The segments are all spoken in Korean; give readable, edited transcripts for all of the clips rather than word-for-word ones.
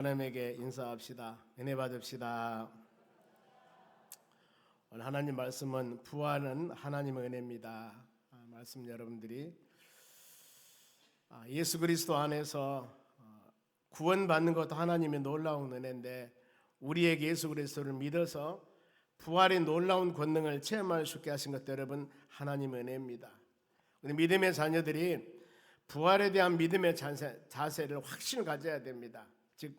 하나님에게 인사합시다. 은혜 받읍시다. 오늘 하나님 말씀은 부활은 하나님의 은혜입니다. 말씀 여러분들이 예수 그리스도 안에서 구원받는 것도 하나님의 놀라운 은혜인데, 우리에게 예수 그리스도를 믿어서 부활의 놀라운 권능을 체험할 수 있게 하신 것도 여러분 하나님의 은혜입니다. 우리 믿음의 자녀들이 부활에 대한 믿음의 자세를 확신을 가져야 됩니다. 즉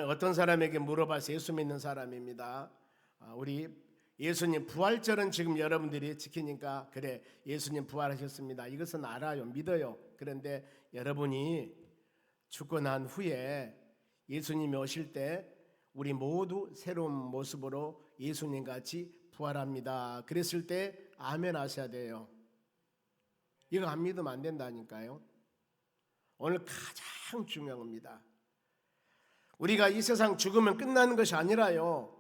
어떤 사람에게 물어봐서 예수 믿는 사람입니다. 우리 예수님 부활절은 지금 여러분들이 지키니까 그래 예수님 부활하셨습니다, 이것은 알아요, 믿어요. 그런데 여러분이 죽고 난 후에 예수님이 오실 때 우리 모두 새로운 모습으로 예수님 같이 부활합니다. 그랬을 때 아멘 하셔야 돼요. 이거 안 믿으면 안 된다니까요. 오늘 가장 중요한 겁니다. 우리가 이 세상 죽으면 끝나는 것이 아니라요,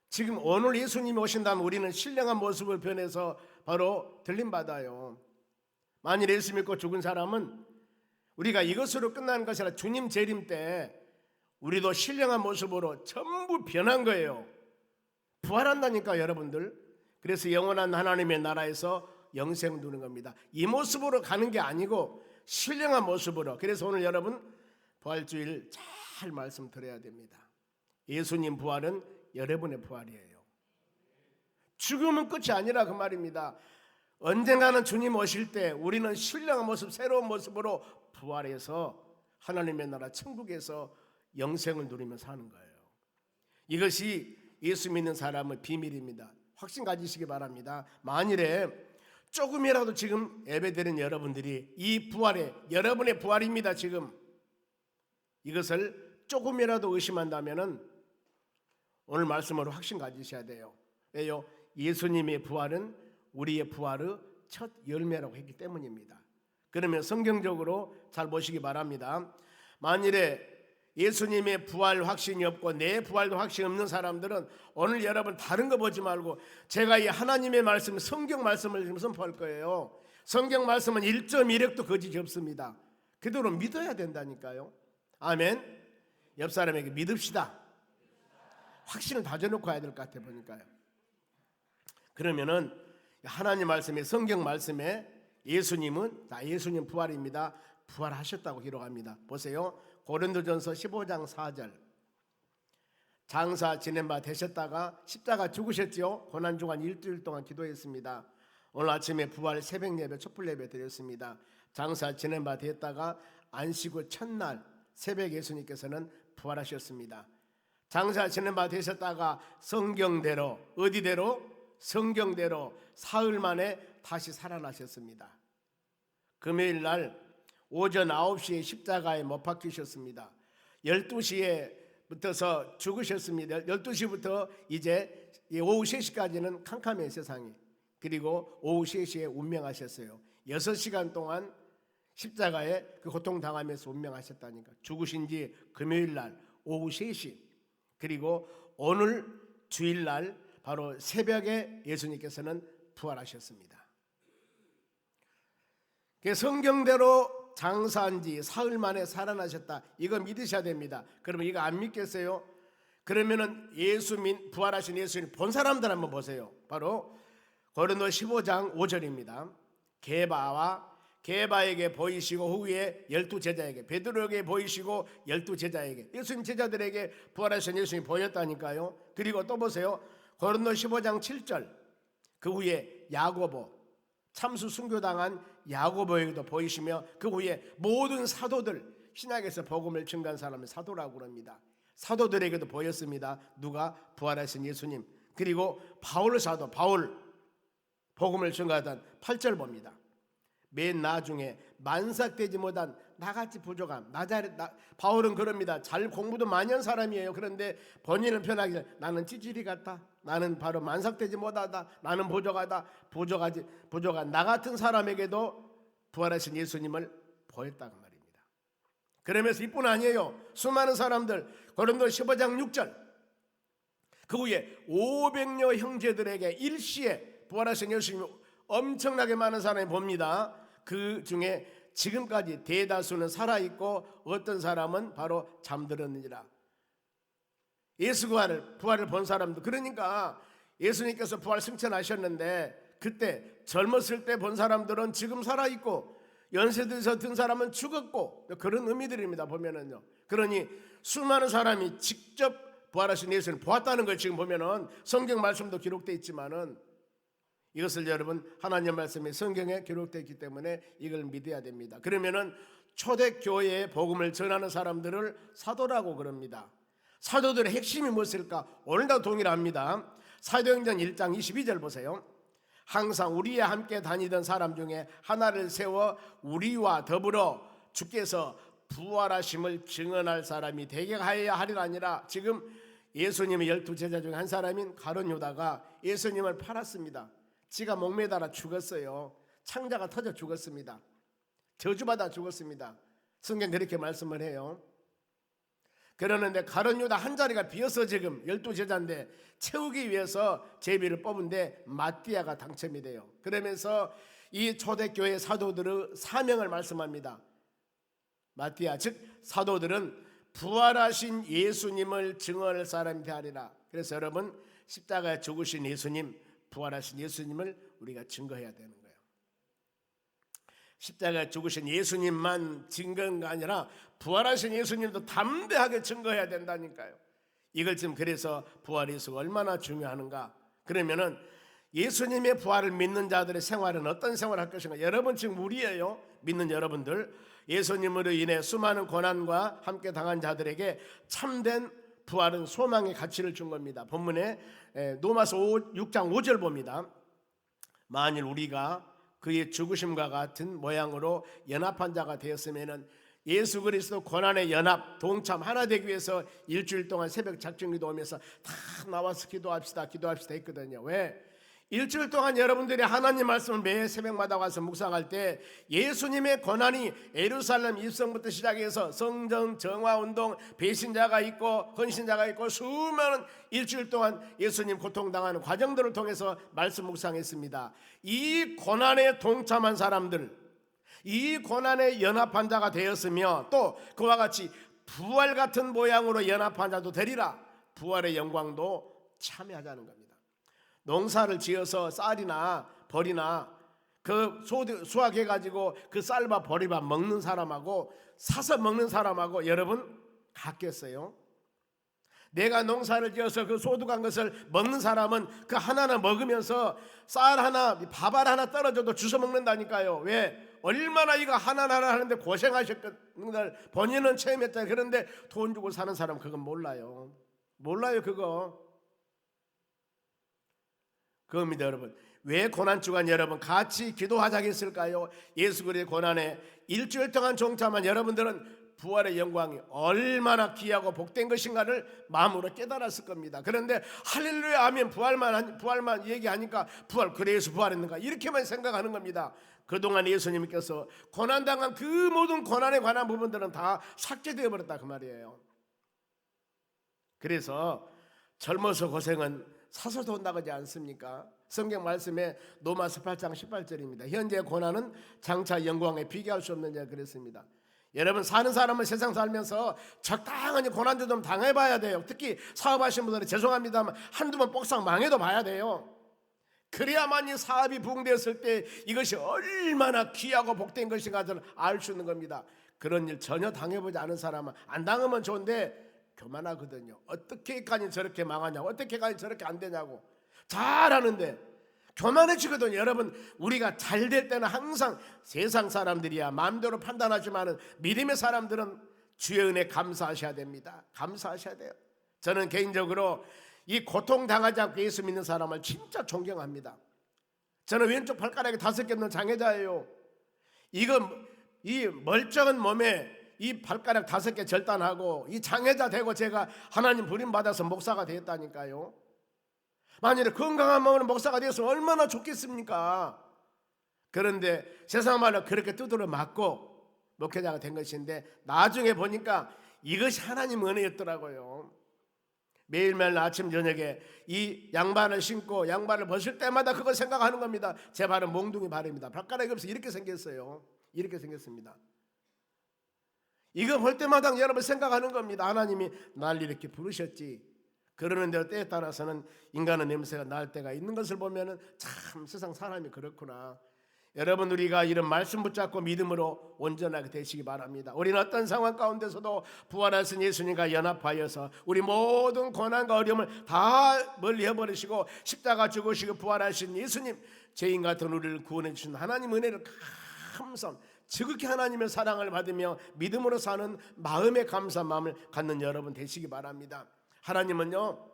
지금 오늘 예수님이 오신다면 우리는 신령한 모습을 변해서 바로 들림받아요. 만일 예수 믿고 죽은 사람은 우리가 이것으로 끝나는 것이 아니라 주님 재림 때 우리도 신령한 모습으로 전부 변한 거예요. 부활한다니까 여러분들. 그래서 영원한 하나님의 나라에서 영생 누리는 겁니다. 이 모습으로 가는 게 아니고 신령한 모습으로. 그래서 오늘 여러분 부활주일 잘 말씀 드려야 됩니다. 예수님 부활은 여러분의 부활이에요. 죽음은 끝이 아니라 그 말입니다. 언젠가는 주님 오실 때 우리는 신령한 모습, 새로운 모습으로 부활해서 하나님의 나라 천국에서 영생을 누리며 사는 거예요. 이것이 예수 믿는 사람의 비밀입니다. 확신 가지시기 바랍니다. 만일에 조금이라도 지금 예배드린 여러분들이 이 부활에 여러분의 부활입니다. 지금 이것을 조금이라도 의심한다면은 오늘 말씀으로 확신 가지셔야 돼요. 왜요? 예수님의 부활은 우리의 부활의 첫 열매라고 했기 때문입니다. 그러면 성경적으로 잘 보시기 바랍니다. 만일에 예수님의 부활 확신이 없고 내 부활도 확신이 없는 사람들은 오늘 여러분 다른 거 보지 말고 제가 이 하나님의 말씀, 성경 말씀을 지금 선포할 거예요. 성경 말씀은 1.1획도 거짓이 없습니다. 그대로 믿어야 된다니까요. 아멘. 옆 사람에게 믿읍시다. 확신을 다져놓고 해야 될 것 같아 보니까요. 그러면은 하나님 말씀에, 성경 말씀에 예수님은 예수님 부활입니다. 부활하셨다고 기록합니다. 보세요. 고린도전서 15장 4절. 장사 지낸 바 되셨다가 십자가 죽으셨죠. 고난주간 일주일 동안 기도했습니다. 오늘 아침에 부활 새벽 예배, 촛불 예배 드렸습니다. 장사 지낸 바 되었다가 안식 첫날 새벽 예수님께서는 부활하셨습니다. 장사 지낸 바 되셨다가 성경대로, 어디대로? 성경대로 사흘 만에 다시 살아나셨습니다. 금요일 날 오전 9시에 십자가에 못 박히셨습니다. 12시에부터서 죽으셨습니다. 12시부터 이제 오후 3시까지는 캄캄해 세상이. 그리고 오후 3시에 운명하셨어요. 6시간 동안 십자가에 그 고통당하면서 운명하셨다니까. 죽으신 지 금요일 날 오후 3시, 그리고 오늘 주일날 바로 새벽에 예수님께서는 부활하셨습니다. 성경대로 장사한 지 사흘 만에 살아나셨다. 이거 믿으셔야 됩니다. 그러면 이거 안 믿겠어요? 그러면은 부활하신 예수님 본 사람들 한번 보세요. 바로 고린도 15장 5절입니다. 게바에게 보이시고 후에 12제자에게, 베드로에게 보이시고 12제자에게, 예수님 제자들에게 부활하신 예수님이 보였다니까요. 그리고 또 보세요. 고린도 15장 7절. 그 후에 야고보, 참수 순교당한 야고보에게도 보이시며 그 후에 모든 사도들, 신약에서 복음을 증거한 사람을 사도라고 합니다. 사도들에게도 보였습니다. 누가? 부활하신 예수님. 그리고 바울 사도, 바울 복음을 증거하던 8절 봅니다. 맨 나중에 만삭되지 못한 나같이 부족함. 바울은 그럽니다. 잘 공부도 많이 한 사람이에요. 그런데 본인은 편하게 나는 찌질이 같다, 나는 바로 만삭되지 못하다, 나는 부족한 나 같은 사람에게도 부활하신 예수님을 보였다고 말입니다. 그러면서 이뿐 아니에요. 수많은 사람들, 고린도 15장 6절. 그 후에 500여 형제들에게 일시에 부활하신 예수님 엄청나게 많은 사람이 봅니다. 그 중에 지금까지 대다수는 살아있고 어떤 사람은 바로 잠들었느니라. 부활을 본 사람도, 그러니까 예수님께서 부활 승천하셨는데 그때 젊었을 때 본 사람들은 지금 살아있고 연세 들어서 든 사람은 죽었고, 그런 의미들입니다. 보면은요. 그러니 수많은 사람이 직접 부활하신 예수를 보았다는 걸 지금 보면은 성경 말씀도 기록되어 있지만은 이것을 여러분 하나님 말씀이 성경에 기록되어 있기 때문에 이걸 믿어야 됩니다. 그러면은 초대교회의 복음을 전하는 사람들을 사도라고 그럽니다. 사도들의 핵심이 무엇일까? 오늘도 동일합니다. 사도행전 1장 22절 보세요. 항상 우리와 함께 다니던 사람 중에 하나를 세워 우리와 더불어 주께서 부활하심을 증언할 사람이 되게 하여야 하리라 아니라, 지금 예수님의 12제자 중에 한 사람인 가룟 유다가 예수님을 팔았습니다. 지가 목매달아 죽었어요. 창자가 터져 죽었습니다. 저주받아 죽었습니다. 성경 그렇게 말씀을 해요. 그러는데 가룟 유다 한 자리가 비어서 지금 12제자인데 채우기 위해서 제비를 뽑은데 마띠아가 당첨이 돼요. 그러면서 이 초대교회 사도들의 사명을 말씀합니다. 마띠아, 즉 사도들은 부활하신 예수님을 증언할 사람이 되리라. 그래서 여러분, 십자가에 죽으신 예수님, 부활하신 예수님을 우리가 증거해야 되는 거예요. 십자가에 죽으신 예수님만 증거가 아니라 부활하신 예수님도 담대하게 증거해야 된다니까요. 이걸 지금 그래서 부활 예수가 얼마나 중요한가. 그러면은 예수님의 부활을 믿는 자들의 생활은 어떤 생활을 할 것인가. 여러분 지금 우리예요. 믿는 여러분들, 예수님으로 인해 수많은 고난과 함께 당한 자들에게 참된 부활은 소망의 가치를 준 겁니다. 본문에 로마서 6장 5절 봅니다. 만일 우리가 그의 죽으심과 같은 모양으로 연합한 자가 되었으면은, 예수 그리스도 고난의 연합 동참 하나 되기 위해서 일주일 동안 새벽 작정기도 오면서 다 나와서 기도합시다 했거든요. 왜? 일주일 동안 여러분들이 하나님 말씀을 매 새벽마다 와서 묵상할 때 예수님의 고난이 예루살렘 입성부터 시작해서 성전 정화운동, 배신자가 있고 헌신자가 있고 수많은 일주일 동안 예수님 고통당하는 과정들을 통해서 말씀 묵상했습니다. 이 고난에 동참한 사람들, 이 고난에 연합한 자가 되었으며 또 그와 같이 부활 같은 모양으로 연합한 자도 되리라. 부활의 영광도 참여하자는 겁니다. 농사를 지어서 쌀이나 벌이나 그 수확해가지고 그 쌀밥 벌이밥 먹는 사람하고 사서 먹는 사람하고 여러분 같겠어요? 내가 농사를 지어서 그 소득한 것을 먹는 사람은 그 하나하나 먹으면서 쌀 하나, 밥알 하나 떨어져도 주워 먹는다니까요. 왜? 얼마나 이거 하나하나 하는데 고생하셨던 걸 본인은 체험했잖아요. 그런데 돈 주고 사는 사람 그건 몰라요. 그거. 그겁니다, 여러분. 왜 고난주간 여러분 같이 기도하자겠을까요? 예수 그리스도의 고난에 일주일 동안 종참한 여러분들은 부활의 영광이 얼마나 귀하고 복된 것인가를 마음으로 깨달았을 겁니다. 그런데 할렐루야 하면 부활만 얘기하니까 그래서 부활했는가 이렇게만 생각하는 겁니다. 그동안 예수님께서 고난당한 그 모든 고난에 관한 부분들은 다 삭제되어 버렸다 그 말이에요. 그래서 젊어서 고생은 사서도 온다고 하지 않습니까? 성경 말씀에 로마서 8장 18절입니다. 현재 고난은 장차 영광에 비교할 수 없는 자 그랬습니다. 여러분 사는 사람은 세상 살면서 적당히 고난도 좀 당해봐야 돼요. 특히 사업하시는 분들은 죄송합니다만 한두 번 뻑싹 망해도 봐야 돼요. 그래야만 이 사업이 부흥되었을 때 이것이 얼마나 귀하고 복된 것인가를 알 수 있는 겁니다. 그런 일 전혀 당해보지 않은 사람은 안 당하면 좋은데 교만하거든요. 어떻게까지 저렇게 망하냐고, 어떻게까지 저렇게 안 되냐고 잘하는데 교만해지거든요. 여러분 우리가 잘 될 때는 항상 세상 사람들이야 마음대로 판단하지만 믿음의 사람들은 주의 은혜 감사하셔야 됩니다. 감사하셔야 돼요. 저는 개인적으로 이 고통당하지 않고 예수 믿는 사람을 진짜 존경합니다. 저는 왼쪽 발가락에 5개 없는 장애자예요. 이 멀쩡한 몸에 이 발가락 5개 절단하고 이 장애자 되고 제가 하나님 부름받아서 목사가 되었다니까요. 만일에 건강한 마음으로 목사가 되었으면 얼마나 좋겠습니까? 그런데 세상 말로 그렇게 두드려 맞고 목회자가 된 것인데 나중에 보니까 이것이 하나님 은혜였더라고요. 매일매일 아침 저녁에 이 양반을 신고 양반을 벗을 때마다 그걸 생각하는 겁니다. 제 발은 몽둥이 발입니다. 발가락이 없어 이렇게 생겼어요. 이렇게 생겼습니다. 이거 볼 때마다 여러분 생각하는 겁니다. 하나님이 날 이렇게 부르셨지. 그러는데 때에 따라서는 인간의 냄새가 날 때가 있는 것을 보면은 참 세상 사람이 그렇구나. 여러분, 우리가 이런 말씀 붙잡고 믿음으로 온전하게 되시기 바랍니다. 우리는 어떤 상황 가운데서도 부활하신 예수님과 연합하여서 우리 모든 고난과 어려움을 다 멀리해버리시고 십자가 죽으시고 부활하신 예수님, 죄인 같은 우리를 구원해 주신 하나님 은혜를 감사합니다. 지극히 하나님의 사랑을 받으며 믿음으로 사는 마음의 감사한 마음을 갖는 여러분 되시기 바랍니다. 하나님은요,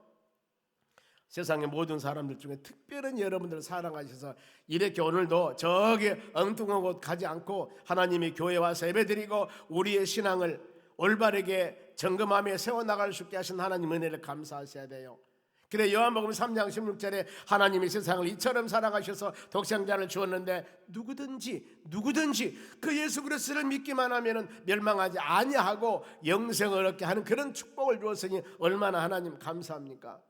세상의 모든 사람들 중에 특별한 여러분들을 사랑하셔서 이렇게 오늘도 저기 엉뚱한 곳 가지 않고 하나님이 교회에 와서 예배드리고 우리의 신앙을 올바르게 점검하며 세워나갈 수 있게 하신 하나님 은혜를 감사하셔야 돼요. 그래, 요한복음 3장 16절에 하나님이 세상을 이처럼 사랑하셔서 독생자를 주었는데 누구든지 그 예수 그리스도를 믿기만 하면 멸망하지 아니하고 영생을 얻게 하는 그런 축복을 주었으니 얼마나 하나님 감사합니까?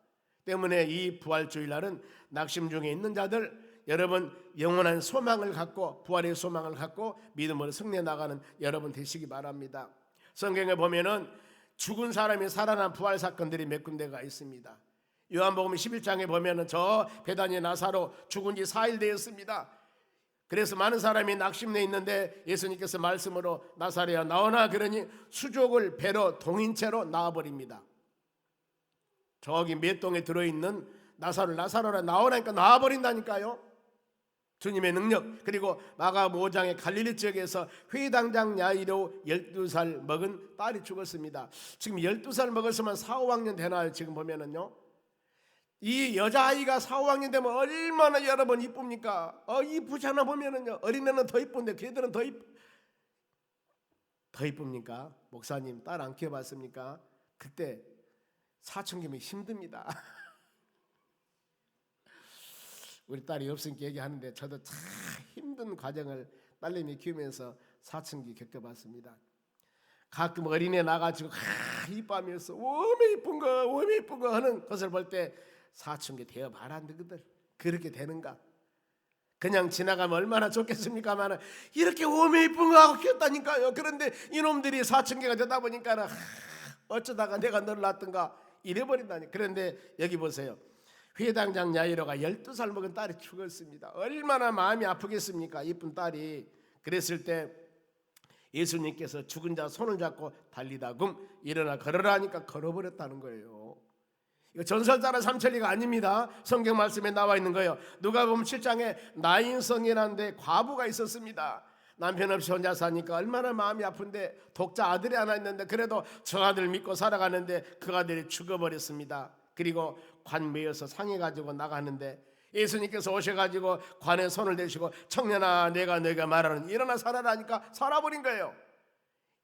때문에 이 부활주일날은 낙심 중에 있는 자들, 여러분 영원한 소망을 갖고 부활의 소망을 갖고 믿음으로 승리해 나가는 여러분 되시기 바랍니다. 성경에 보면은 죽은 사람이 살아난 부활 사건들이 몇 군데가 있습니다. 요한복음 11장에 보면은 저 베다니 나사로 죽은 지 4일 되었습니다. 그래서 많은 사람이 낙심해 있는데 예수님께서 말씀으로 나사로야 나오나 그러니 수족을 배로 동인채로 나와버립니다. 저기 맷동에 들어있는 나사로라 나오라니까 나와버린다니까요. 주님의 능력. 그리고 마가복음 5장의 갈릴리 지역에서 회당장 야이로 12살 먹은 딸이 죽었습니다. 지금 12살 먹었으면 4, 5학년 되나요? 지금 보면은요, 이 여자아이가 4, 5학년 되면 얼마나 여러분 이쁩니까? 이쁘잖아. 보면은요, 어린애는 더 이쁜데 걔들은 더 이쁩니까? 목사님, 딸 안 키워봤습니까? 그때 사춘기면 힘듭니다. 우리 딸이 없으니까 얘기하는데 저도 참 힘든 과정을 딸내미 키우면서 사춘기 겪어봤습니다. 가끔 어린애 나가지고 이뻐하면서 오메 이쁜 거 하는 것을 볼 때 사춘기 되어봐라 너희들 그렇게 되는가? 그냥 지나가면 얼마나 좋겠습니까만 이렇게 오메 이쁜 거 하고 키웠다니까요. 그런데 이놈들이 사춘기가 되다 보니까 어쩌다가 내가 너를 낳았던가 이래버린다니. 그런데 여기 보세요. 회당장 야이로가 12살 먹은 딸이 죽었습니다. 얼마나 마음이 아프겠습니까? 이쁜 딸이. 그랬을 때 예수님께서 죽은 자 손을 잡고 달리다금 일어나 걸어라 하니까 걸어버렸다는 거예요. 이거 전설따라 삼천리가 아닙니다. 성경 말씀에 나와 있는 거예요. 누가복음 7장에 나인성이라는 데 과부가 있었습니다. 남편 없이 혼자 사니까 얼마나 마음이 아픈데 독자 아들이 하나 있는데 그래도 저 아들 믿고 살아가는데 그 아들이 죽어버렸습니다. 그리고 관 메어서 상해가지고 나가는데 예수님께서 오셔가지고 관에 손을 대시고 청년아 내가 너희가 말하는 일어나 살아라 하니까 살아버린 거예요.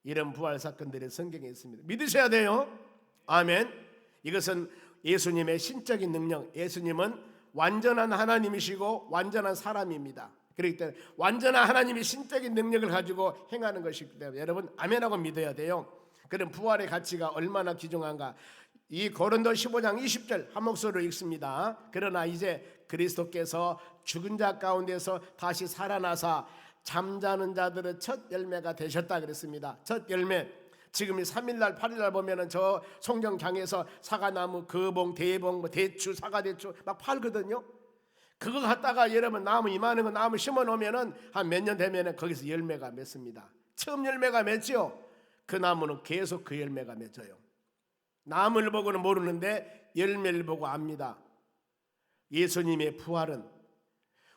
이런 부활 사건들이 성경에 있습니다. 믿으셔야 돼요. 아멘. 이것은 예수님의 신적인 능력. 예수님은 완전한 하나님이시고 완전한 사람입니다. 그렇기 때문에 완전한 하나님이 신적인 능력을 가지고 행하는 것이기 때문에 여러분 아멘하고 믿어야 돼요. 그럼 부활의 가치가 얼마나 귀중한가. 이 고린도 15장 20절 한 목소리로 읽습니다. 그러나 이제 그리스도께서 죽은 자 가운데서 다시 살아나사 잠자는 자들의 첫 열매가 되셨다 그랬습니다. 첫 열매. 지금 이 3일날 8일날 보면은 저 송정장에서 사과나무, 거봉, 대봉, 대추, 사과대추 막 팔거든요. 그거 갖다가 여러분 나무 이만한 거 나무 심어 놓으면은 한 몇 년 되면은 거기서 열매가 맺습니다. 처음 열매가 맺죠. 그 나무는 계속 그 열매가 맺어요. 나무를 보고는 모르는데 열매를 보고 압니다. 예수님의 부활은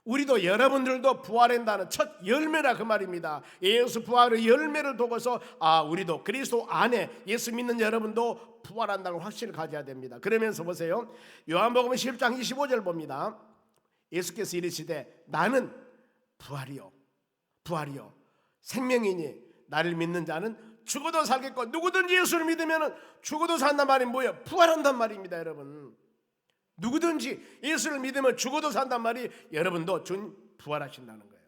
우리도 여러분들도 부활한다는 첫 열매라 그 말입니다. 예수 부활의 열매를 보고서 우리도 그리스도 안에 예수 믿는 여러분도 부활한다는 확신을 가져야 됩니다. 그러면서 보세요. 요한복음 10장 25절 봅니다. 예수께서 이르시되 나는 부활이요 생명이니 나를 믿는 자는 죽어도 살겠고 누구든지 예수를 믿으면 죽어도 산단 말이 뭐예요? 부활한단 말입니다. 여러분 누구든지 예수를 믿으면 죽어도 산단 말이 여러분도 준 부활하신다는 거예요.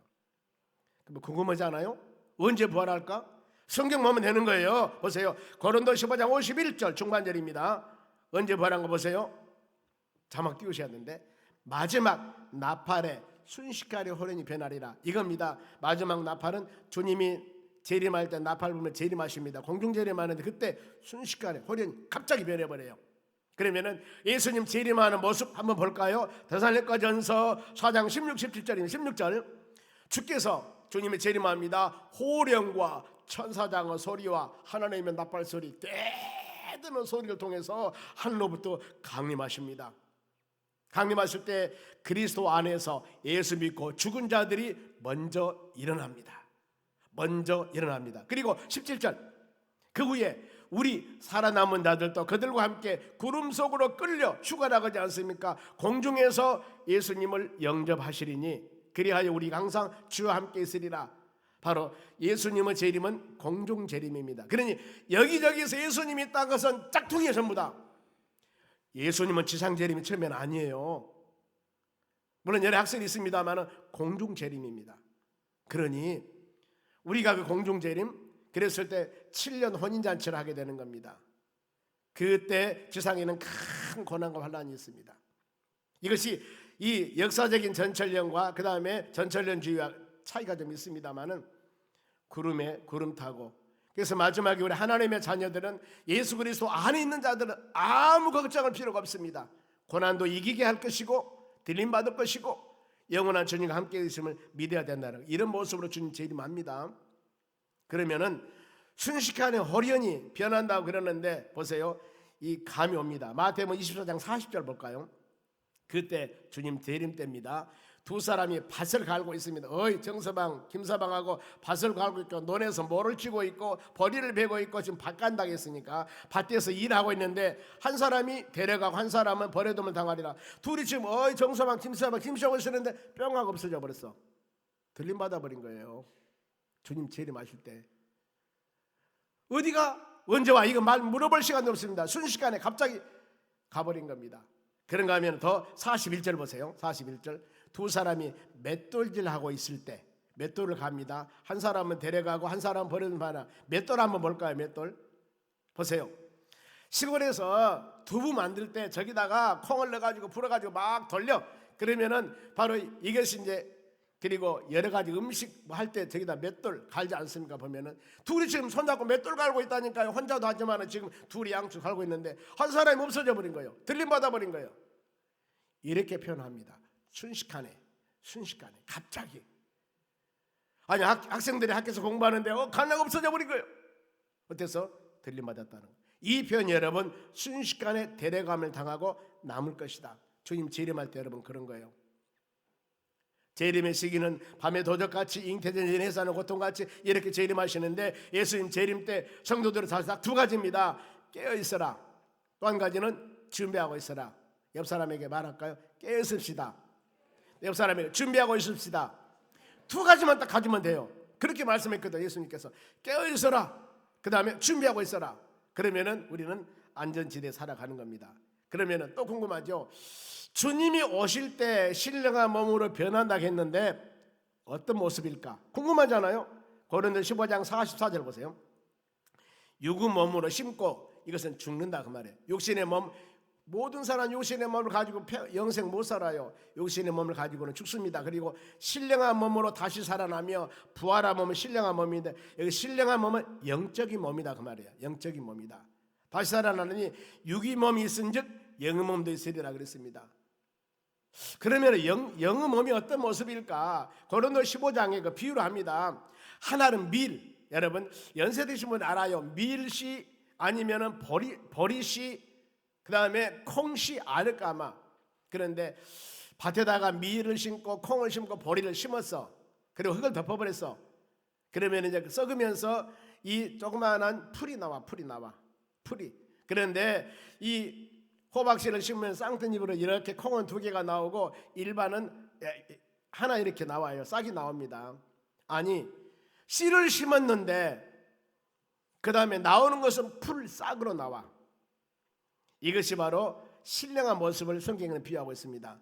뭐 궁금하지 않아요? 언제 부활할까? 성경 보면 되는 거예요. 보세요. 고린도 15장 51절 중반절입니다. 언제 부활한 거 보세요. 자막 띄우셔야 하는데 마지막 나팔의 순식간에 호련히 변하리라. 이겁니다. 마지막 나팔은 주님이 재림할 때 나팔 불면 재림하십니다. 공중 재림하는데 그때 순식간에 호련히 갑자기 변해버려요. 그러면은 예수님 재림하는 모습 한번 볼까요? 데살로니가전서 4장 16, 17절입니다. 16절 주께서 주님이 재림합니다. 호령과 천사장의 소리와 하나님의 나팔 소리 때드는 소리를 통해서 하늘로부터 강림하십니다. 강림하실 때 그리스도 안에서 예수 믿고 죽은 자들이 먼저 일어납니다. 먼저 일어납니다. 그리고 17절 그 후에 우리 살아남은 자들도 그들과 함께 구름 속으로 끌려 휴가나가지 않습니까? 공중에서 예수님을 영접하시리니 그리하여 우리가 항상 주와 함께 있으리라. 바로 예수님의 재림은 공중 재림입니다. 그러니 여기저기서 예수님이 있다는 것은 짝퉁이에요. 전부 다. 예수님은 지상 재림이 처음에는 아니에요. 물론 여러 학설이 있습니다만 공중 재림입니다. 그러니 우리가 그 공중 재림 그랬을 때 7년 혼인잔치를 하게 되는 겁니다. 그때 지상에는 큰 고난과 환난이 있습니다. 이것이 이 역사적인 전철령과 그 다음에 전철령주의와 차이가 좀 있습니다만은 구름 타고 그래서 마지막에 우리 하나님의 자녀들은 예수 그리스도 안에 있는 자들은 아무 걱정할 필요가 없습니다. 고난도 이기게 할 것이고 들림 받을 것이고 영원한 주님과 함께 있음을 믿어야 된다는 이런 모습으로 주님 재림합니다. 그러면은 순식간에 호련히 변한다고 그러는데 보세요. 이 감이 옵니다. 마태복음 24장 40절 볼까요? 그때 주님 재림 때입니다. 두 사람이 밭을 갈고 있습니다. 어이 정서방 김서방하고 밭을 갈고 있고 논에서 모를 치고 있고 버리를 베고 있고 지금 밭 간다고 했으니까 밭에서 일하고 있는데 한 사람이 데려가고 한 사람은 버려둠을 당하리라. 둘이 지금 어이 정서방 김서방 김서방 쓰는데 뿅하고 없어져 버렸어. 들림받아 버린 거예요. 주님 재림하실 때 어디가 언제 와 이거 말 물어볼 시간도 없습니다. 순식간에 갑자기 가버린 겁니다. 그런가 하면 더 41절 보세요. 41절 두 사람이 맷돌질하고 있을 때 맷돌을 갑니다. 한 사람은 데려가고 한 사람은 버리는 바나 맷돌 한번 볼까요? 맷돌 보세요. 시골에서 두부 만들 때 저기다가 콩을 넣어가지고 불어가지고 막 돌려. 그러면은 바로 이것이 이제 그리고 여러 가지 음식 할 때 저기다 맷돌 갈지 않습니까? 보면은 둘이 지금 손잡고 맷돌 갈고 있다니까요. 혼자도 하지만은 지금 둘이 양쪽 갈고 있는데 한 사람이 없어져 버린 거예요. 들림 받아 버린 거예요. 이렇게 표현합니다. 순식간에 갑자기. 아니 학생들이 학교에서 공부하는데 갈라가 없어져 버린 거예요. 어때서? 들림 받았다는 거예요. 이 표현 여러분 순식간에 데려감을 당하고 남을 것이다. 주님 재림할 때 여러분 그런 거예요. 재림의 시기는 밤의 도적같이 잉태된 해산의 고통같이 이렇게 재림하시는데 예수님 재림 때 성도들은 사실 두 가지입니다. 깨어있어라. 또 한 가지는 준비하고 있어라. 옆 사람에게 말할까요? 깨어있읍시다. 옆 사람에게 준비하고 있읍시다. 두 가지만 딱 가지면 돼요. 그렇게 말씀했거든요. 예수님께서 깨어있어라. 그 다음에 준비하고 있어라. 그러면은 우리는 안전지대에 살아가는 겁니다. 그러면은 또 궁금하죠. 주님이 오실 때 신령한 몸으로 변한다고 했는데 어떤 모습일까? 궁금하잖아요. 고린도서 15장 44절 보세요. 육의 몸으로 심고 이것은 죽는다 그 말이에요. 육신의 몸 모든 사람 육신의 몸을 가지고 영생 못 살아요. 육신의 몸을 가지고는 죽습니다. 그리고 신령한 몸으로 다시 살아나며 부활한 몸은 신령한 몸인데 여기 신령한 몸은 영적인 몸이다 그 말이에요. 영적인 몸이다. 다시 살아나느니 육의 몸이 있은즉 영의 몸도 있으리라 그랬습니다. 그러면 영의 몸이 어떤 모습일까? 고린도 15장에 그 비유를 합니다. 하나는 밀, 여러분 연세 드신 분 알아요. 밀씨 아니면은 보리씨, 그 다음에 콩씨 알까 아마. 그런데 밭에다가 밀을 심고 콩을 심고 보리를 심었어. 그리고 흙을 덮어버렸어. 그러면 이제 썩으면서 이 조그마한 풀이 나와. 그런데 이 호박씨를 심으면 쌍둥이로 이렇게 콩은 두 개가 나오고 일반은 하나 이렇게 나와요. 싹이 나옵니다. 아니 씨를 심었는데 그 다음에 나오는 것은 풀 싹으로 나와. 이것이 바로 신령한 모습을 성경에는 비유하고 있습니다.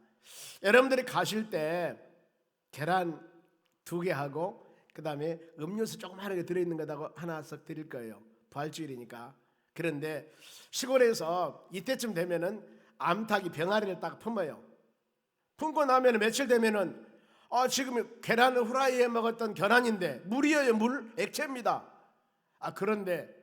여러분들이 가실 때 계란 2개 하고 그 다음에 음료수 조그마하게 들어있는 거다가 하나 씩 드릴 거예요. 부활주일이니까. 그런데 시골에서 이때쯤 되면은 암탉이 병아리를 딱 품어요. 품고 나면 며칠 되면은 지금 계란을 후라이에 먹었던 계란인데 물이에요. 물, 액체입니다. 그런데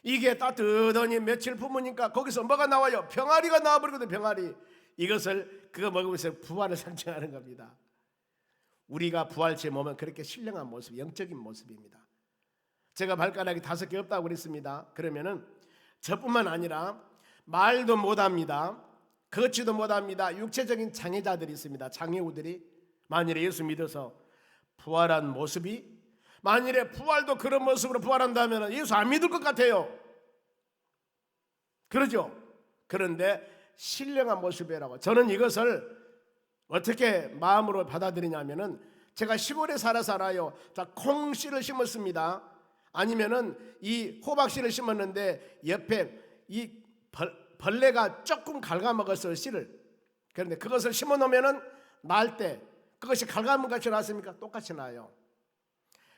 이게 따뜻하니 며칠 품으니까 거기서 뭐가 나와요? 병아리가 나와버리거든요. 병아리. 이것을 그거 먹으면서 부활을 상징하는 겁니다. 우리가 부활체에 몸은 그렇게 신령한 모습, 영적인 모습입니다. 제가 발가락이 5개 없다고 그랬습니다. 그러면은 저뿐만 아니라 말도 못합니다. 걷지도 못합니다. 육체적인 장애자들이 있습니다. 장애우들이 만일에 예수 믿어서 부활한 모습이, 만일에 부활도 그런 모습으로 부활한다면 예수 안 믿을 것 같아요. 그러죠? 그런데 신령한 모습이라고. 저는 이것을 어떻게 마음으로 받아들이냐면은, 제가 시골에 살아요. 콩씨를 심었습니다. 아니면은 이 호박씨를 심었는데 옆에 이 벌레가 조금 갉아먹었어요, 씨를. 그런데 그것을 심어 놓으면은 날 때 그것이 갉아먹은 같이 났습니까? 똑같이 나요.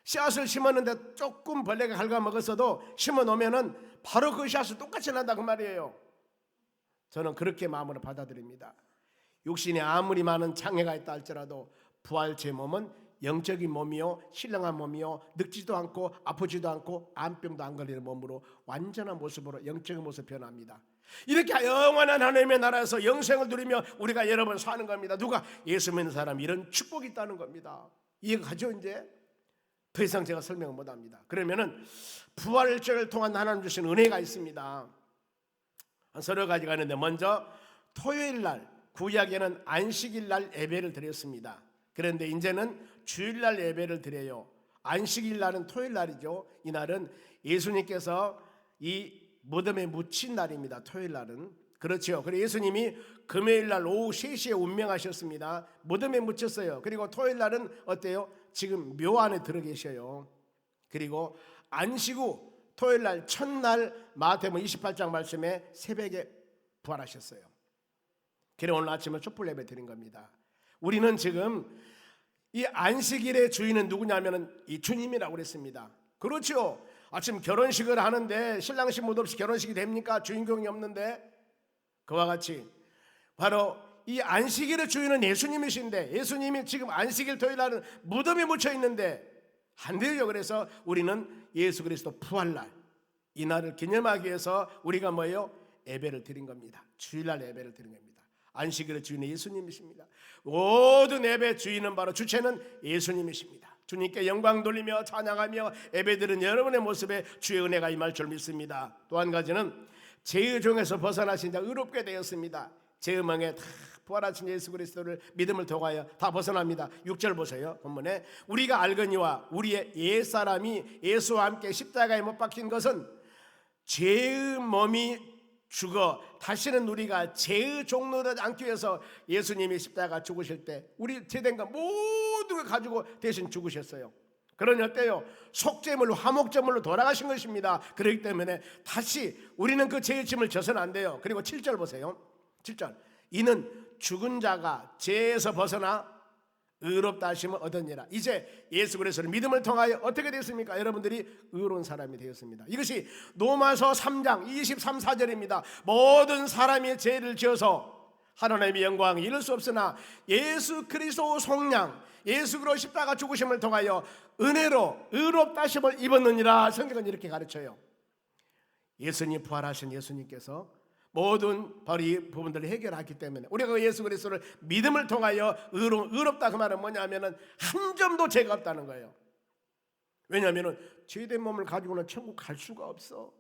씨앗을 심었는데 조금 벌레가 갉아먹었어도 심어 놓으면은 바로 그 씨앗을 똑같이 난다 그 말이에요. 저는 그렇게 마음으로 받아들입니다. 육신에 아무리 많은 장애가 있다 할지라도 부활체 몸은 영적인 몸이요, 신령한 몸이요, 늙지도 않고 아프지도 않고 암병도 안 걸리는 몸으로 완전한 모습으로 영적인 모습 변합니다. 이렇게 영원한 하나님의 나라에서 영생을 누리며 우리가 여러 번 사는 겁니다. 누가? 예수 믿는 사람이 이런 축복이 있다는 겁니다. 이해가 가죠? 이제 더 이상 제가 설명을 못합니다. 그러면은 부활절을 통한 하나님 주신 은혜가 있습니다. 서너 가지가 있는데, 먼저 토요일날, 구약에는 안식일날 예배를 드렸습니다. 그런데 이제는 주일날 예배를 드려요. 안식일날은 토요일날이죠. 이날은 예수님께서 이 무덤에 묻힌 날입니다. 토요일날은. 그렇죠. 그리고 예수님이 금요일날 오후 3시에 운명하셨습니다. 무덤에 묻혔어요. 그리고 토요일날은 어때요? 지금 묘 안에 들어 계셔요. 그리고 안식 후 토요일날 첫날 마태복음 28장 말씀에 새벽에 부활하셨어요. 그래 오늘 아침에 촛불 예배 드린 겁니다. 우리는 지금 이 안식일의 주인은 누구냐면은 이 주님이라고 그랬습니다. 그렇죠. 아침 결혼식을 하는데 신랑 신부도 없이 결혼식이 됩니까? 주인공이 없는데. 그와 같이 바로 이 안식일의 주인은 예수님이신데, 예수님이 지금 안식일 토요일날은 무덤에 묻혀 있는데 안 돼요. 그래서 우리는 예수 그리스도 부활날, 이 날을 기념하기 위해서 우리가 뭐예요? 예배를 드린 겁니다. 주일날 예배를 드린 겁니다. 안식일의 주인은 예수님이십니다. 모든 예배 주인은 바로 주체는 예수님이십니다. 주님께 영광 돌리며 찬양하며 예배드린 여러분의 모습에 주의 은혜가 임할 줄 믿습니다. 또 한 가지는 죄의 종에서 벗어나신 자 의롭게 되었습니다. 죄의 멍에 다 부활하신 예수 그리스도를 믿음을 통하여 다 벗어납니다. 6절 보세요. 본문에 우리가 알거니와 우리의 옛사람이 예수와 함께 십자가에 못 박힌 것은 죄의 몸이 죽어 다시는 우리가 죄의 종로를 않기 위해서 예수님이 십자가 죽으실 때 우리 죄된 것 모든 걸 가지고 대신 죽으셨어요. 그러니 어때요? 속죄물로 화목제물로 돌아가신 것입니다. 그렇기 때문에 다시 우리는 그 죄의 짐을 져서는 안 돼요. 그리고 7절 보세요. 7절 이는 죽은 자가 죄에서 벗어나 의롭다 하심을 얻으니라. 이제 예수 그리스도를 믿음을 통하여 어떻게 됐습니까? 여러분들이 의로운 사람이 되었습니다. 이것이 로마서 3장 23, 4절입니다. 모든 사람이 죄를 지어서 하나님의 영광을 이룰 수 없으나 예수 그리스도 속량 예수 그리스도 십자가 죽으심을 통하여 은혜로 의롭다 하심을 입었느니라. 성경은 이렇게 가르쳐요. 예수님 부활하신 예수님께서 모든 바로 이 부분들을 해결하기 때문에 우리가 그 예수 그리스도를 믿음을 통하여 의롭다 그 말은 뭐냐면은 한 점도 죄가 없다는 거예요. 왜냐하면은 죄된 몸을 가지고는 천국 갈 수가 없어.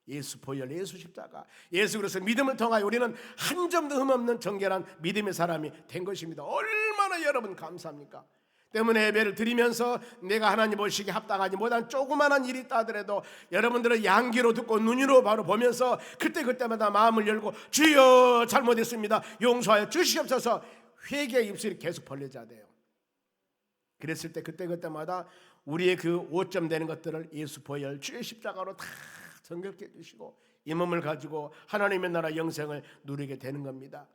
예수 보혈, 예수 십자가, 예수 그리스도 믿음을 통하여 우리는 한 점도 흠없는 정결한 믿음의 사람이 된 것입니다. 얼마나 여러분 감사합니까? 때문에 예배를 드리면서 내가 하나님 보시기에 합당하지 못한 조그마한 일이 있다 하더라도 여러분들은 양귀로 듣고 눈으로 바로 보면서 그때마다 마음을 열고 주여 잘못했습니다 용서하여 주시옵소서 회개의 입술이 계속 벌려져야 돼요. 그랬을 때 그때마다 우리의 그 오점 되는 것들을 예수 보혈 주의 십자가로 다 정결케 해주시고 이 몸을 가지고 하나님의 나라 영생을 누리게 되는 겁니다.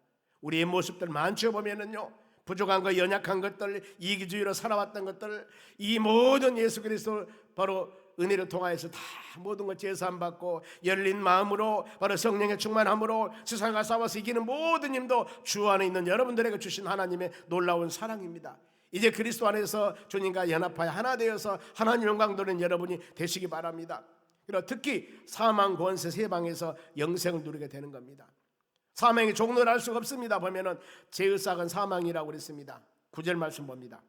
우리의 모습들 많죠. 보면은요 부족한 것, 연약한 것들, 이기주의로 살아왔던 것들, 이 모든 예수 그리스도 바로 은혜를 통하여서 다 모든 것 제사함받고 열린 마음으로 바로 성령의 충만함으로 세상과 싸워서 이기는 모든 힘도 주 안에 있는 여러분들에게 주신 하나님의 놀라운 사랑입니다. 이제 그리스도 안에서 주님과 연합하여 하나 되어서 하나님 영광 돌리는 여러분이 되시기 바랍니다. 그리고 특히 사망 권세 세방에서 영생을 누리게 되는 겁니다. 사망의 종로를 알 수가 없습니다. 보면은 제의삭은 사망이라고 그랬습니다. 9절 말씀 봅니다.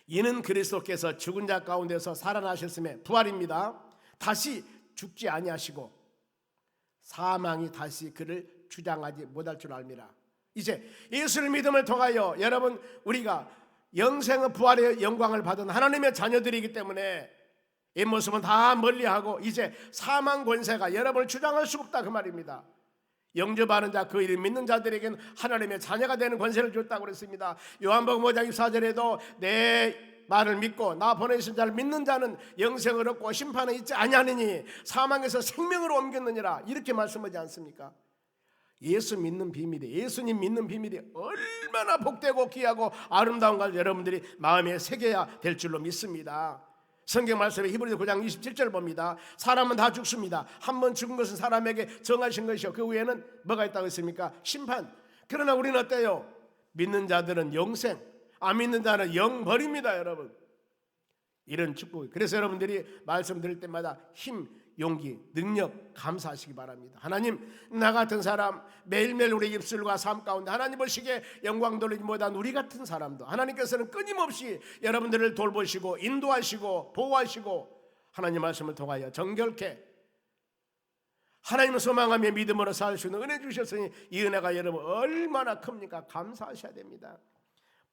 이는 그리스도께서 죽은 자 가운데서 살아나셨음에 부활입니다. 다시 죽지 아니하시고 사망이 다시 그를 주장하지 못할 줄 알미라. 이제 예수를 믿음을 통하여 여러분 우리가 영생의 부활의 영광을 받은 하나님의 자녀들이기 때문에 이 모습은 다 멀리하고 이제 사망 권세가 여러분을 주장할 수 없다 그 말입니다. 영접하는 자 그 이름 믿는 자들에게는 하나님의 자녀가 되는 권세를 줬다고 그랬습니다. 요한복음 5장 24절에도 내 말을 믿고 나 보내신 자를 믿는 자는 영생을 얻고 심판은 있지 아니하느니 사망에서 생명으로 옮겼느니라 이렇게 말씀하지 않습니까? 예수 믿는 비밀이 예수님 믿는 비밀이 얼마나 복되고 귀하고 아름다운 걸 여러분들이 마음에 새겨야 될 줄로 믿습니다. 성경 말씀에 히브리서 9장 27절 봅니다. 사람은 다 죽습니다. 한 번 죽은 것은 사람에게 정하신 것이요 그 후에는 뭐가 있다고 했습니까? 심판. 그러나 우리는 어때요? 믿는 자들은 영생, 안 믿는 자는 영벌입니다. 여러분 이런 축복. 그래서 여러분들이 말씀 드릴 때마다 힘, 용기, 능력 감사하시기 바랍니다. 하나님 나 같은 사람 매일매일 우리 입술과 삶 가운데 하나님 보시기에 영광 돌리지 못한 우리 같은 사람도 하나님께서는 끊임없이 여러분들을 돌보시고 인도하시고 보호하시고 하나님 말씀을 통하여 정결케 하나님을 소망하며 믿음으로 살 수 있는 은혜 주셨으니 이 은혜가 여러분 얼마나 큽니까? 감사하셔야 됩니다.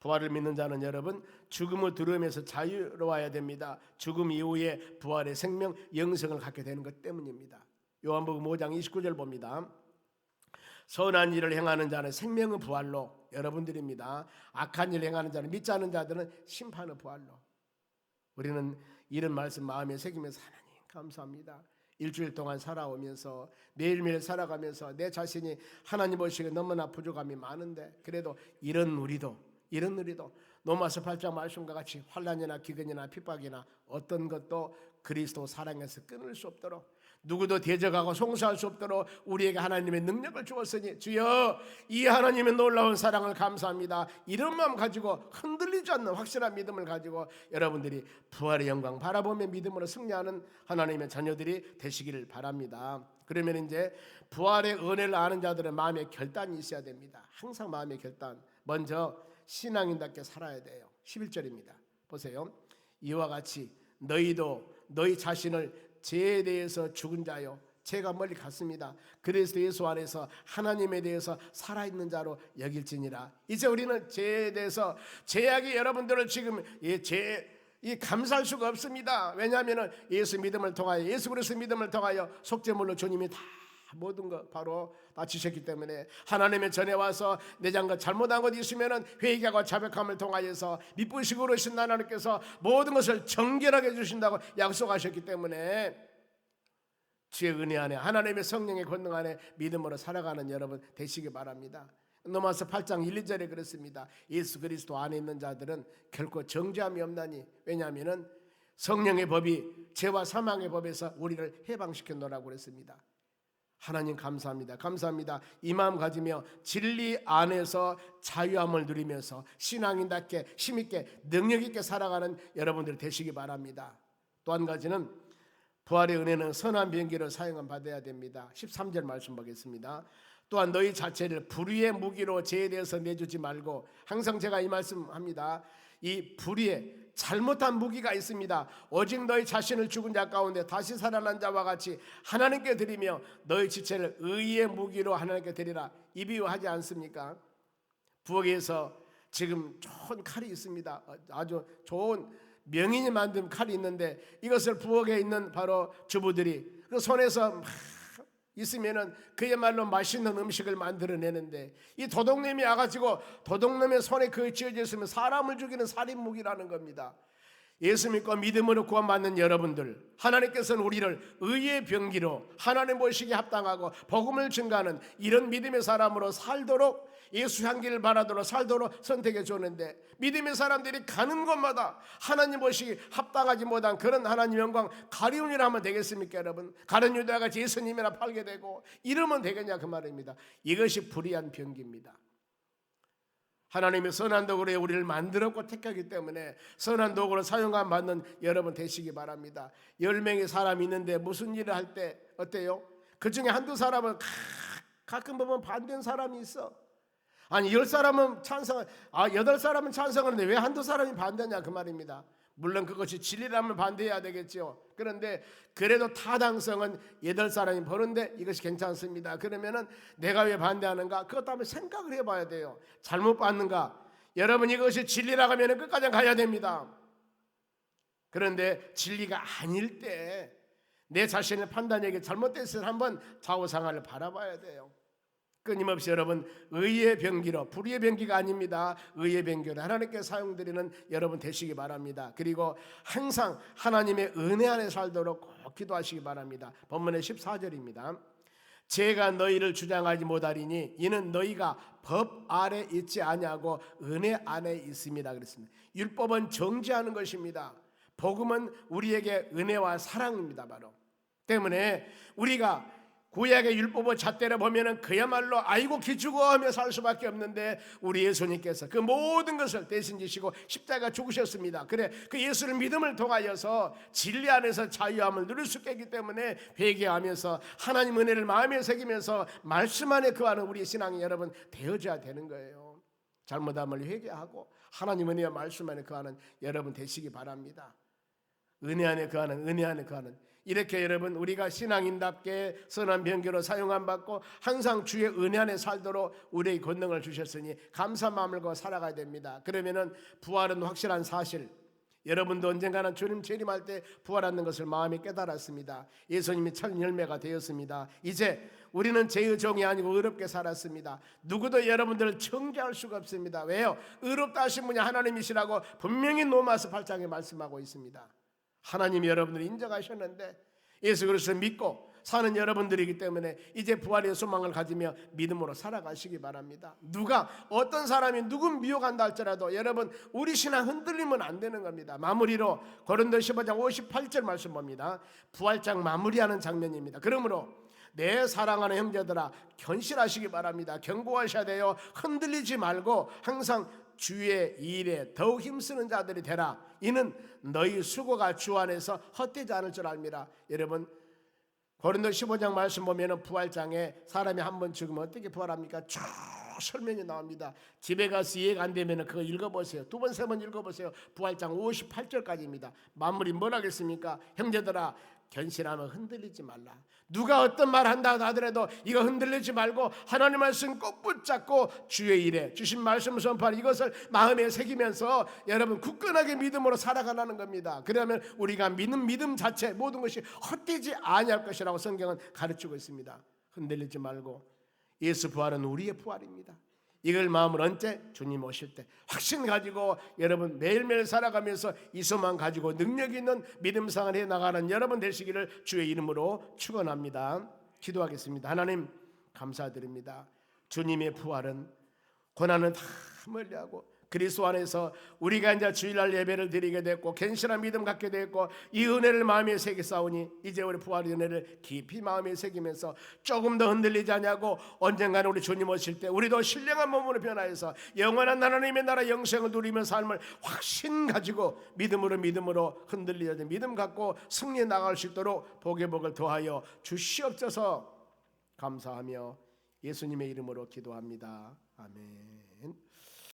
부활을 믿는 자는 여러분 죽음을 두려움에서 자유로워야 됩니다. 죽음 이후에 부활의 생명 영생을 갖게 되는 것 때문입니다. 요한복음 5장 29절 봅니다. 선한 일을 행하는 자는 생명의 부활로 여러분들입니다. 악한 일을 행하는 자는 믿지 않는 자들은 심판의 부활로. 우리는 이런 말씀 마음에 새기면서 하나님 감사합니다. 일주일 동안 살아오면서 매일매일 살아가면서 내 자신이 하나님 보시기에 너무나 부족함이 많은데 그래도 이런 우리도 로마서 8장 말씀과 같이 환난이나 기근이나 핍박이나 어떤 것도 그리스도 사랑에서 끊을 수 없도록 누구도 대적하고 송사할 수 없도록 우리에게 하나님의 능력을 주었으니 주여 이 하나님의 놀라운 사랑을 감사합니다. 이런 마음 가지고 흔들리지 않는 확실한 믿음을 가지고 여러분들이 부활의 영광 바라보며 믿음으로 승리하는 하나님의 자녀들이 되시기를 바랍니다. 그러면 이제 부활의 은혜를 아는 자들은 마음에 결단이 있어야 됩니다. 항상 마음의 결단. 먼저 신앙인답게 살아야 돼요. 11절입니다. 보세요. 이와 같이 너희도 너희 자신을 죄에 대해서 죽은 자요 죄가 멀리 갔습니다. 그리스도 예수 안에서 하나님에 대해서 살아있는 자로 여길지니라. 이제 우리는 죄에 대해서 죄악이 여러분들을 지금 감사할 수가 없습니다. 왜냐하면 예수 믿음을 통하여 예수 그리스도 믿음을 통하여 속죄물로 주님이 다 모든 것 바로 다 지셨기 때문에 하나님의 전에 와서 내 장과 잘못한 것 있으면 회개하고 자백함을 통하여서 미쁘시고 그러신 하나님께서 모든 것을 정결하게 해주신다고 약속하셨기 때문에 주의 은혜 안에 하나님의 성령의 권능 안에 믿음으로 살아가는 여러분 되시기 바랍니다. 로마서 8장 1, 2절에 그렇습니다. 예수 그리스도 안에 있는 자들은 결코 정죄함이 없나니 왜냐하면 성령의 법이 죄와 사망의 법에서 우리를 해방시켰노라고 그랬습니다. 하나님 감사합니다. 감사합니다. 이 마음 가지며 진리 안에서 자유함을 누리면서 신앙인답게 힘있게 능력있게 살아가는 여러분들 되시기 바랍니다. 또 한 가지는 부활의 은혜는 선한 비행기를 사용을 받아야 됩니다. 13절 말씀 보겠습니다. 또한 너희 자체를 불의의 무기로 죄에 대해서 내주지 말고 항상 제가 이 말씀합니다. 이 불의의 잘못한 무기가 있습니다. 오직 너희 자신을 죽은 자 가운데 다시 살아난 자와 같이 하나님께 드리며 너희 지체를 의의 무기로 하나님께 드리라. 이 비유하지 않습니까? 부엌에서 지금 좋은 칼이 있습니다. 아주 좋은 명인이 만든 칼이 있는데 이것을 부엌에 있는 바로 주부들이 그 손에서 막 있으면은 그야말로 맛있는 음식을 만들어내는데 이 도둑놈이 와가지고 도둑놈의 손에 그거 쥐어져 있으면 사람을 죽이는 살인무기라는 겁니다. 예수 믿고 믿음으로 구원받는 여러분들 하나님께서는 우리를 의의 병기로 하나님 보시기에 합당하고 복음을 증가하는 이런 믿음의 사람으로 살도록 예수 향기를 바라도록 살도록 선택해 줬는데 믿음의 사람들이 가는 곳마다 하나님 보시기 합당하지 못한 그런 하나님 영광 가리운 일 하면 되겠습니까 여러분? 가룟 유다가 예수님이나 팔게 되고 이러면 되겠냐 그 말입니다. 이것이 불의한 병기입니다. 하나님의 선한 도구로 우리를 만들었고 택하기 때문에 선한 도구로 사용감 받는 여러분 되시기 바랍니다. 10명의 사람이 있는데 무슨 일을 할 때 어때요? 그 중에 한두 사람은 가끔 보면 반대하는 사람이 있어. 아니 10사람은 찬성을 8사람은 찬성하는데 왜 한두 사람이 반대냐 그 말입니다. 물론 그것이 진리라면 반대해야 되겠죠. 그런데 그래도 타당성은 8사람이 보는데 이것이 괜찮습니다. 그러면은 내가 왜 반대하는가? 그것도 한번 생각을 해봐야 돼요. 잘못 봤는가? 여러분 이것이 진리라고 하면 끝까지 가야 됩니다. 그런데 진리가 아닐 때 내 자신의 판단력이 잘못됐을 때 한번 좌우상하를 바라봐야 돼요. 끊임없이 여러분 의의 병기로, 불의의 병기가 아닙니다. 의의 병기로 하나님께 사용드리는 여러분 되시기 바랍니다. 그리고 항상 하나님의 은혜 안에 살도록 꼭 기도하시기 바랍니다. 본문의 14절입니다. 제가 너희를 주장하지 못하리니 이는 너희가 법 아래 있지 아니하고 은혜 안에 있습니다. 그랬습니다. 율법은 정죄하는 것입니다. 복음은 우리에게 은혜와 사랑입니다. 바로 때문에 우리가 구약의 율법을 잣대로 보면은 그야말로 아이고 기죽어 하며 살 수밖에 없는데 우리 예수님께서 그 모든 것을 대신 지시고 십자가 죽으셨습니다. 그래 그 예수를 믿음을 통하여서 진리 안에서 자유함을 누릴 수 있기 때문에 회개하면서 하나님 은혜를 마음에 새기면서 말씀 안에 거하는 우리 신앙이 여러분 되어져야 되는 거예요. 잘못함을 회개하고 하나님 은혜와 말씀 안에 거하는 여러분 되시기 바랍니다. 은혜 안에 거하는, 은혜 안에 거하는, 이렇게 여러분 우리가 신앙인답게 선한 병기로 사용함 받고 항상 주의 은혜 안에 살도록 우리의 권능을 주셨으니 감사 마음을 갖고 살아가야 됩니다. 그러면은 부활은 확실한 사실, 여러분도 언젠가는 주님 재림할 때 부활하는 것을 마음에 깨달았습니다. 예수님이 첫 열매가 되었습니다. 이제 우리는 죄의 종이 아니고 의롭게 살았습니다. 누구도 여러분들을 정죄할 수가 없습니다. 왜요? 의롭다 하신 분이 하나님이시라고 분명히 로마서 8장에 말씀하고 있습니다. 하나님이 여러분들을 인정하셨는데 예수 그리스도를 믿고 사는 여러분들이기 때문에 이제 부활의 소망을 가지며 믿음으로 살아가시기 바랍니다. 누가 어떤 사람이 누구 미혹한다 할지라도 여러분 우리 신앙 흔들리면 안 되는 겁니다. 마무리로 고린도 15장 58절 말씀 봅니다. 부활장 마무리하는 장면입니다. 그러므로 내 사랑하는 형제들아 견실하시기 바랍니다. 견고하셔야 돼요. 흔들리지 말고 항상 주의 일에 더욱 힘쓰는 자들이 되라. 이는 너희 수고가 주 안에서 헛되지 않을 줄 압니다. 여러분 고린도 15장 말씀 보면은 부활장에 사람이 한 번 죽으면 어떻게 부활합니까? 쭉 설명이 나옵니다. 집에 가서 이해가 안 되면 그거 읽어보세요. 두 번, 세 번 읽어보세요. 부활장 58절까지입니다. 마무리 뭘 하겠습니까? 형제들아 견실하면 흔들리지 말라. 누가 어떤 말 한다 하더라도 이거 흔들리지 말고 하나님 말씀 꼭 붙잡고 주의 일에 주신 말씀 선포하는 이것을 마음에 새기면서 여러분 굳건하게 믿음으로 살아가라는 겁니다. 그러면 우리가 믿는 믿음 자체 모든 것이 헛되지 아니할 것이라고 성경은 가르치고 있습니다. 흔들리지 말고 예수 부활은 우리의 부활입니다. 이걸 마음으로 언제? 주님 오실 때 확신 가지고 여러분 매일매일 살아가면서 이 소망 가지고 능력 있는 믿음 생활을 해나가는 여러분 되시기를 주의 이름으로 축원합니다. 기도하겠습니다. 하나님 감사드립니다. 주님의 부활은 고난은 다 멀리하고 그리스도 안에서 우리가 이제 주일날 예배를 드리게 됐고 견실한 믿음 갖게 됐고 이 은혜를 마음에 새겨 싸우니 이제 우리 부활의 은혜를 깊이 마음에 새기면서 조금 더 흔들리지 않냐고 언젠가는 우리 주님 오실 때 우리도 신령한 몸으로 변화해서 영원한 하나님의 나라 영생을 누리며 삶을 확신 가지고 믿음으로 흔들리지 믿음 갖고 승리해 나갈 수 있도록 복의 복을 더하여 주시옵소서. 감사하며 예수님의 이름으로 기도합니다. 아멘.